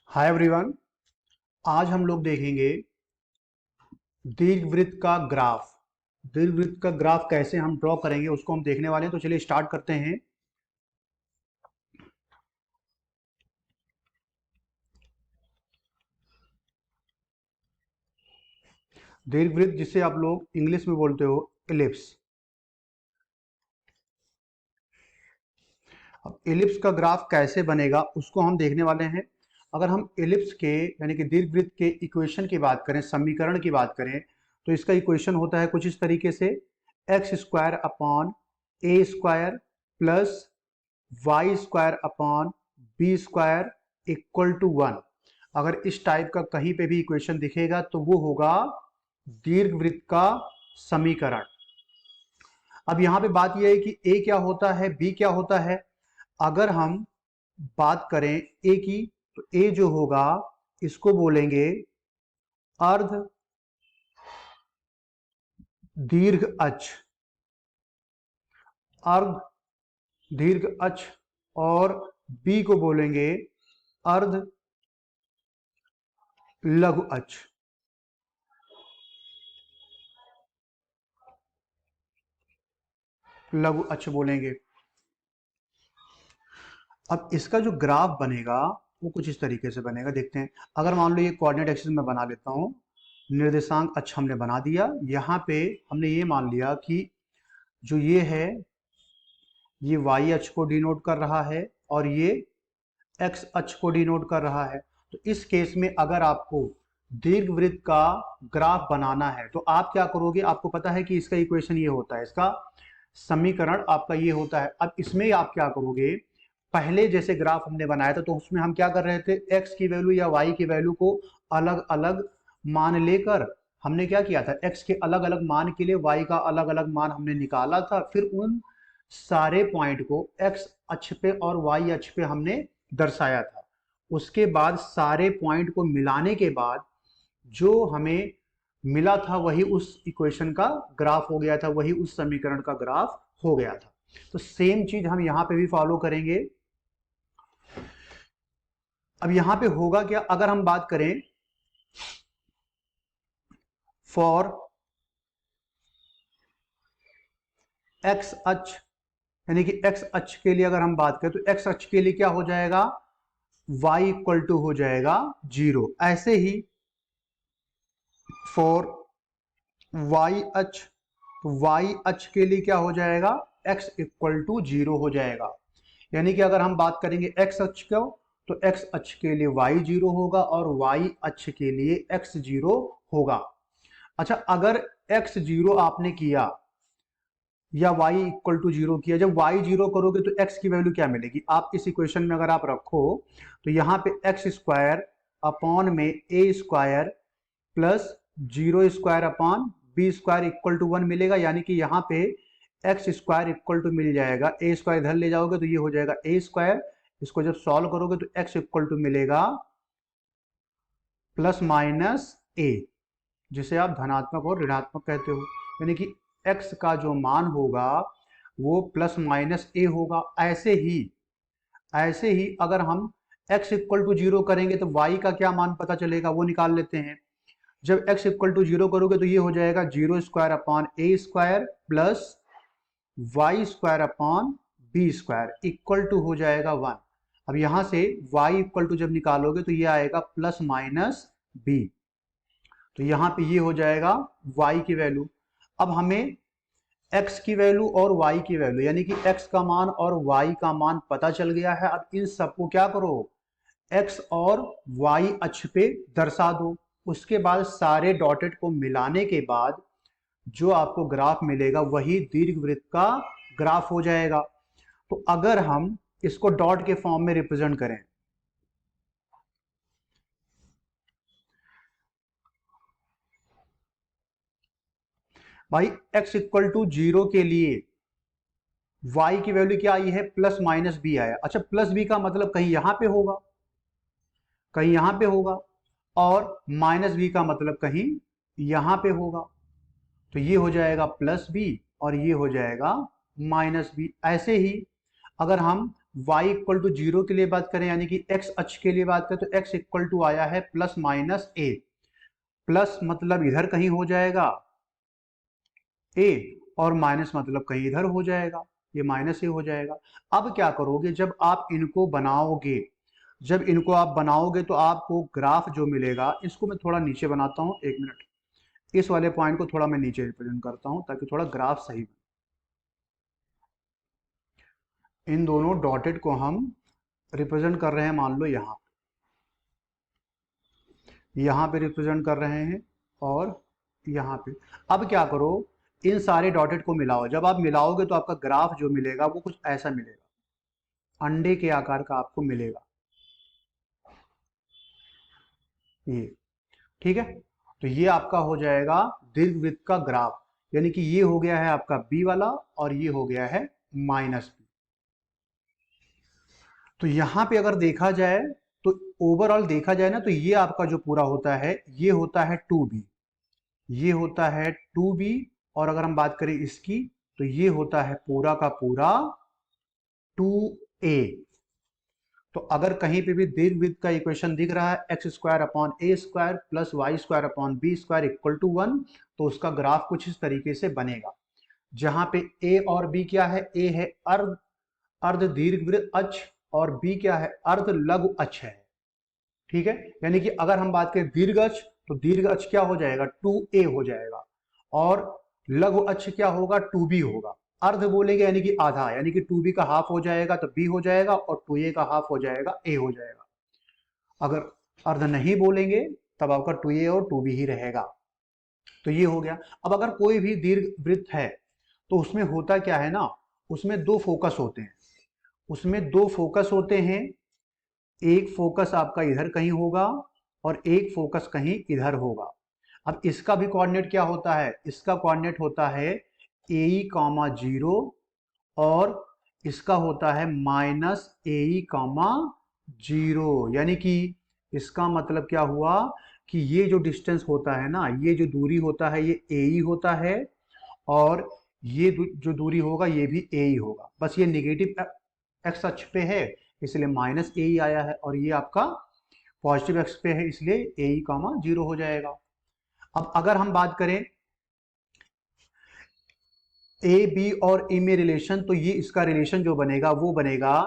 Hi everyone. आज हम लोग देखेंगे दीर्घवृत्त का ग्राफ। दीर्घवृत्त का ग्राफ कैसे हम ड्रॉ करेंगे उसको हम देखने वाले हैं। तो चलिए स्टार्ट करते हैं। दीर्घवृत्त जिसे आप लोग इंग्लिश में बोलते हो इलिप्स। अब इलिप्स का ग्राफ कैसे बनेगा उसको हम देखने वाले हैं। अगर हम इलिप्स के यानी कि दीर्घवृत्त के इक्वेशन की बात करें, समीकरण की बात करें, तो इसका इक्वेशन होता है कुछ इस तरीके से, x square upon a square plus y square upon b square equal to 1। अगर इस टाइप का कहीं पे भी इक्वेशन दिखेगा तो वो होगा दीर्घवृत्त का समीकरण। अब यहां पे बात यह है कि ए क्या होता है, बी क्या होता है। अगर हम बात करें ए की, तो ए जो होगा इसको बोलेंगे अर्ध दीर्घ अक्ष, अर्ध दीर्घ अक्ष, और बी को बोलेंगे अर्ध लघु अक्ष। लघु अक्ष बोलेंगे। अब इसका जो ग्राफ बनेगा वो कुछ इस तरीके से बनेगा, देखते हैं। अगर मान लो ये कोऑर्डिनेट एक्सिस में बना लेता हूं, निर्देशांक अक्ष हमने बना दिया। यहाँ पे हमने ये मान लिया कि जो ये है ये वाई अक्ष को डिनोट कर रहा है और ये एक्स अक्ष को डिनोट कर रहा है। तो इस केस में अगर आपको दीर्घवृत्त का ग्राफ बनाना है तो आप क्या करोगे, आपको पता है कि इसका इक्वेशन ये होता है, इसका समीकरण आपका ये होता है। अब इसमें आप क्या करोगे, पहले जैसे ग्राफ हमने बनाया था तो उसमें हम क्या कर रहे थे, एक्स की वैल्यू या वाई की वैल्यू को अलग अलग मान लेकर हमने क्या किया था, एक्स के अलग अलग मान के लिए वाई का अलग अलग मान हमने निकाला था। फिर उन सारे पॉइंट को एक्स अक्ष पे और वाई अक्ष पे हमने दर्शाया था। उसके बाद सारे पॉइंट को मिलाने के बाद जो हमें मिला था वही उस इक्वेशन का ग्राफ हो गया था, वही उस समीकरण का ग्राफ हो गया था। तो सेम चीज हम यहां पे भी फॉलो करेंगे। अब यहां पे होगा क्या, अगर हम बात करें फॉर एक्स अक्ष, यानी कि एक्स अक्ष के लिए अगर हम बात करें तो एक्स अक्ष के लिए क्या हो जाएगा, y इक्वल टू हो जाएगा 0। ऐसे ही फॉर y अक्ष, तो y अक्ष के लिए क्या हो जाएगा, x इक्वल टू 0 हो जाएगा। यानी कि अगर हम बात करेंगे x अक्ष को, तो x अक्ष के लिए y 0 होगा और y अक्ष के लिए x 0 होगा। अच्छा, अगर x 0 आपने किया या y इक्वल टू 0 किया, जब y 0 करोगे तो x की वैल्यू क्या मिलेगी, आप इस इक्वेशन में अगर आप रखो तो यहाँ पे एक्स स्क्वायर अपॉन में a square plus 0 square upon b square equal to 1 मिलेगा। यानी कि यहाँ पे एक्स स्क्वायर इक्वल टू मिल जाएगा, ए स्क्वायर इधर ले जाओगे तो ये हो जाएगा ए स्क्वायर। इसको जब सॉल्व करोगे तो एक्स इक्वल टू मिलेगा प्लस माइनस ए, जिसे आप धनात्मक और ऋणात्मक कहते हो। यानी कि x का जो मान होगा वो प्लस माइनस ए होगा। ऐसे ही अगर हम x इक्वल टू 0 करेंगे तो y का क्या मान पता चलेगा, वो निकाल लेते हैं। जब x इक्वल टू 0 करोगे तो ये हो जाएगा 0 square upon a square plus y square upon b square equal to हो जाएगा 1। अब यहां से y इक्वल टू जब निकालोगे तो ये आएगा प्लस माइनस बी, तो यहां पे ये हो जाएगा y की वैल्यू। अब हमें x की वैल्यू और y की वैल्यू, यानी कि x का मान और y का मान पता चल गया है। अब इन सबको क्या करो, x और y अक्ष पे दर्शा दो। उसके बाद सारे डॉटेड को मिलाने के बाद जो आपको ग्राफ मिलेगा वही दीर्घवृत्त का ग्राफ हो जाएगा। तो अगर हम इसको डॉट के फॉर्म में रिप्रेजेंट करें, भाई x इक्वल टू 0 के लिए y की वैल्यू क्या आई है, प्लस माइनस बी आया। अच्छा, प्लस बी का मतलब कहीं यहां पे होगा, कहीं यहां पे होगा, और माइनस बी का मतलब कहीं यहां पे होगा। तो ये हो जाएगा प्लस बी और ये हो जाएगा माइनस बी। ऐसे ही अगर हम y इक्वल टू जीरो के लिए बात करें यानी कि x अक्ष के लिए बात करें तो x इक्वल टू आया है प्लस माइनस a। प्लस मतलब इधर कहीं हो जाएगा a और माइनस मतलब कहीं इधर हो जाएगा, ये माइनस a हो जाएगा। अब क्या करोगे जब आप इनको बनाओगे, जब इनको आप बनाओगे तो आपको ग्राफ जो मिलेगा, इसको मैं थोड़ा नीचे बनाता हूं, एक मिनट, इस वाले पॉइंट को थोड़ा मैं नीचे रिप्रेजेंट करता हूं ताकि थोड़ा ग्राफ सही बने। इन दोनों डॉटेड को हम रिप्रेजेंट कर रहे हैं, मान लो यहाँ पे रिप्रेजेंट कर रहे हैं और यहाँ पे। अब क्या करो, इन सारे डॉटेड को मिलाओ, जब आप मिलाओगे तो आपका ग्राफ जो मिलेगा वो कुछ ऐसा मिलेगा, अंडे के आकार का आपको मिलेगा ये। ठीक है, तो ये आपका हो जाएगा दीर्घवृत्त का ग्राफ, यानी कि ये हो गया है आपका बी वाला और ये हो गया है माइनस बी। तो यहां पे अगर देखा जाए तो ओवरऑल देखा जाए ना तो ये आपका जो पूरा होता है ये होता है 2b, ये होता है 2b, और अगर हम बात करें इसकी तो ये होता है पूरा का पूरा 2a। तो अगर कहीं पे भी दीर्घवृत्त का इक्वेशन दिख रहा है x square upon a square plus y square upon b square equal to 1, तो उसका ग्राफ कुछ इस तरीके से बनेगा, जहां पे ए और बी क्या है, ए है अर्ध अर्ध दीर्घवृत्त अक्ष और बी क्या है, अर्ध लघु अक्ष है। ठीक है, यानी कि अगर हम बात करें दीर्घ अक्ष तो दीर्घ अक्ष क्या हो जाएगा, 2a हो जाएगा, और लघु अक्ष क्या होगा, 2b होगा। अर्ध बोलेंगे यानी कि आधा, यानी कि 2b का हाफ हो जाएगा तो b हो जाएगा और 2a का हाफ हो जाएगा a हो जाएगा। अगर अर्ध नहीं बोलेंगे तब आपका 2a और 2b ही रहेगा। तो ये हो गया। अब अगर कोई भी दीर्घ वृत्त है तो उसमें होता क्या है ना, उसमें दो फोकस होते हैं, उसमें दो फोकस होते हैं, एक फोकस आपका इधर कहीं होगा और एक फोकस कहीं इधर होगा। अब इसका भी कोऑर्डिनेट क्या होता है, इसका कोऑर्डिनेट होता है ए कामा 0 और इसका होता है माइनस ए कामा 0, यानी कि इसका मतलब क्या हुआ कि ये जो डिस्टेंस होता है ना, ये जो दूरी होता है ये ए होता है, और ये जो दूरी होगा ये भी ए ही होगा, बस ये निगेटिव एक्स अक्ष पे है इसलिए माइनस ए ही आया है, और ये आपका पॉजिटिव एक्स पे है इसलिए ए ई कामा 0 हो जाएगा। अब अगर हम बात करें ए बी और ए में रिलेशन, तो ये इसका रिलेशन जो बनेगा वो बनेगा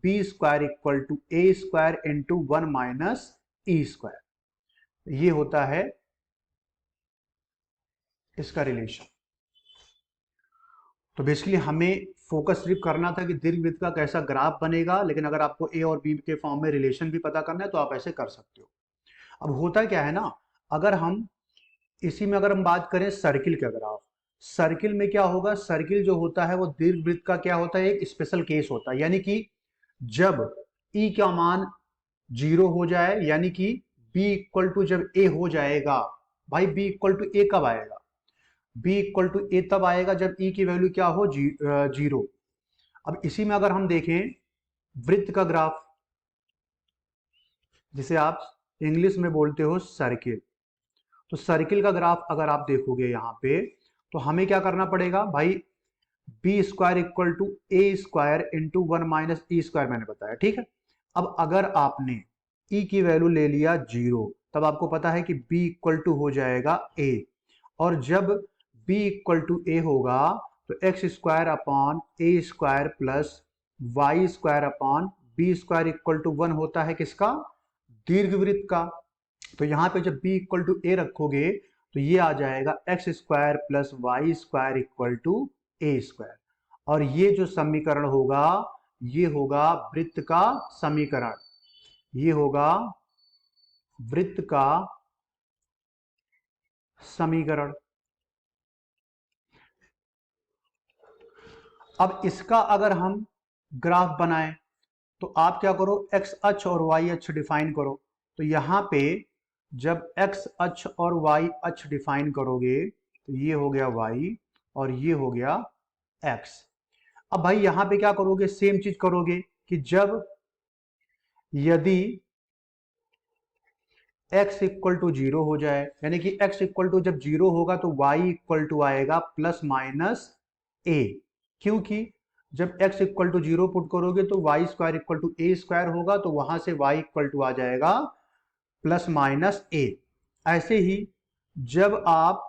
b square equal to a square into 1 minus e square, ये होता है इसका रिलेशन। तो बेसिकली हमें फोकस सिर्फ करना था कि दीर्घवृत्त का कैसा ग्राफ बनेगा, लेकिन अगर आपको ए और बी के फॉर्म में रिलेशन भी पता करना है तो आप ऐसे कर सकते हो। अब होता क्या है ना, अगर हम इसी में अगर हम बात करें सर्किल का ग्राफ, सर्किल में क्या होगा, सर्किल जो होता है वो दीर्घवृत्त का क्या होता है, एक स्पेशल केस होता है, यानी कि जब ई का मान 0 हो जाए, यानी कि बी इक्वल टू जब ए हो जाएगा, भाई बी इक्वल टू ए कब आएगा, बी इक्वल टू ए तब आएगा जब ई की वैल्यू क्या हो, 0। अब इसी में अगर हम देखें वृत्त का ग्राफ, जिसे आप इंग्लिश में बोलते हो सर्किल, तो सर्किल का ग्राफ अगर आप देखोगे यहाँ पे तो हमें क्या करना पड़ेगा भाई, b square equal to a square into 1 minus e square मैंने बताया, ठीक है। अब अगर आपने ई की वैल्यू ले लिया 0, तब आपको पता है कि बी इक्वल टू हो जाएगा ए, और जब बी इक्वल टू ए होगा तो x square upon a square plus y square upon b square equal to 1 होता है किसका, दीर्घवृत्त का। तो यहाँ पे जब b इक्वल टू ए रखोगे तो ये आ जाएगा x square plus y square equal to a square, और ये जो समीकरण होगा ये होगा वृत्त का समीकरण, ये होगा वृत्त का समीकरण। अब इसका अगर हम ग्राफ बनाएं तो आप क्या करो, एक्स अक्ष और वाई अक्ष डिफाइन करो। तो यहां पे जब एक्स अक्ष और वाई अक्ष डिफाइन करोगे तो ये हो गया वाई और ये हो गया एक्स। अब भाई यहां पे क्या करोगे, सेम चीज करोगे कि जब यदि x इक्वल टू 0 हो जाए, यानी कि x इक्वल टू जब 0 होगा तो y इक्वल टू आएगा प्लस माइनस ए, क्योंकि जब x इक्वल टू 0 पुट करोगे तो y square equal to a square होगा, तो वहां से y इक्वल टू आ जाएगा प्लस माइनस ए। ऐसे ही जब आप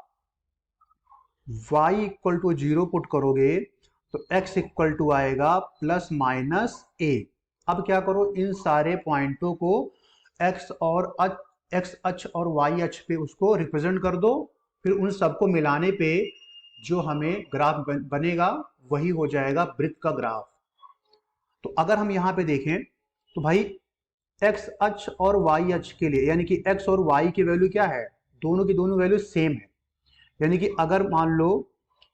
y इक्वल टू 0 पुट करोगे तो x इक्वल टू आएगा प्लस माइनस ए। अब क्या करो, इन सारे पॉइंटों को x और x अक्ष और y अक्ष पे उसको रिप्रेजेंट कर दो, फिर उन सबको मिलाने पे जो हमें ग्राफ बनेगा वही हो जाएगा वृत्त का ग्राफ। तो अगर हम यहाँ पे देखें तो भाई x अक्ष और y अक्ष के लिए, यानी कि x और y की वैल्यू क्या है, दोनों की दोनों वैल्यू सेम है। यानी कि अगर मान लो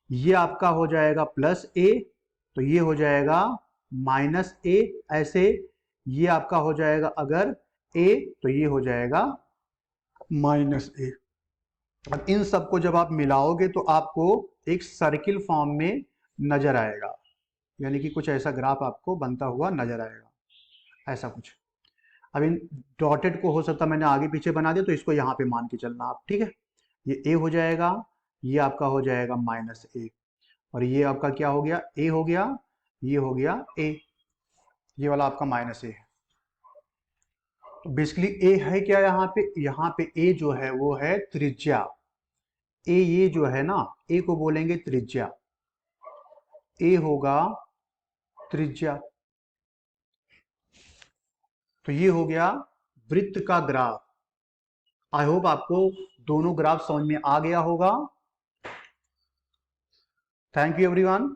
ये आपका हो जाएगा प्लस ए, तो ये हो जाएगा माइनस ए। ऐसे ये आपका हो जाएगा अगर ए, तो ये हो जाएगा माइनस ए। अब इन सबको जब आप मिलाओगे तो आपको एक सर्किल फॉर्म में नजर आएगा, यानी कि कुछ ऐसा ग्राफ आपको बनता हुआ नजर आएगा, ऐसा कुछ। अब इन डॉटेड को हो सकता है मैंने आगे पीछे बना दिया, तो इसको यहाँ पे मान के चलना आप, ठीक है। ये ए हो जाएगा, ये आपका हो जाएगा माइनस ए, और ये आपका क्या हो गया, ए हो गया, ये हो गया ए, ये वाला आपका माइनस ए है। तो बेसिकली ए है क्या यहाँ पे ए जो है वो है त्रिज्या। ए ये जो है ना, ए को बोलेंगे त्रिज्या, ए होगा त्रिज्या। तो ये हो गया वृत्त का ग्राफ। आई होप आपको दोनों ग्राफ समझ में आ गया होगा। Thank you everyone.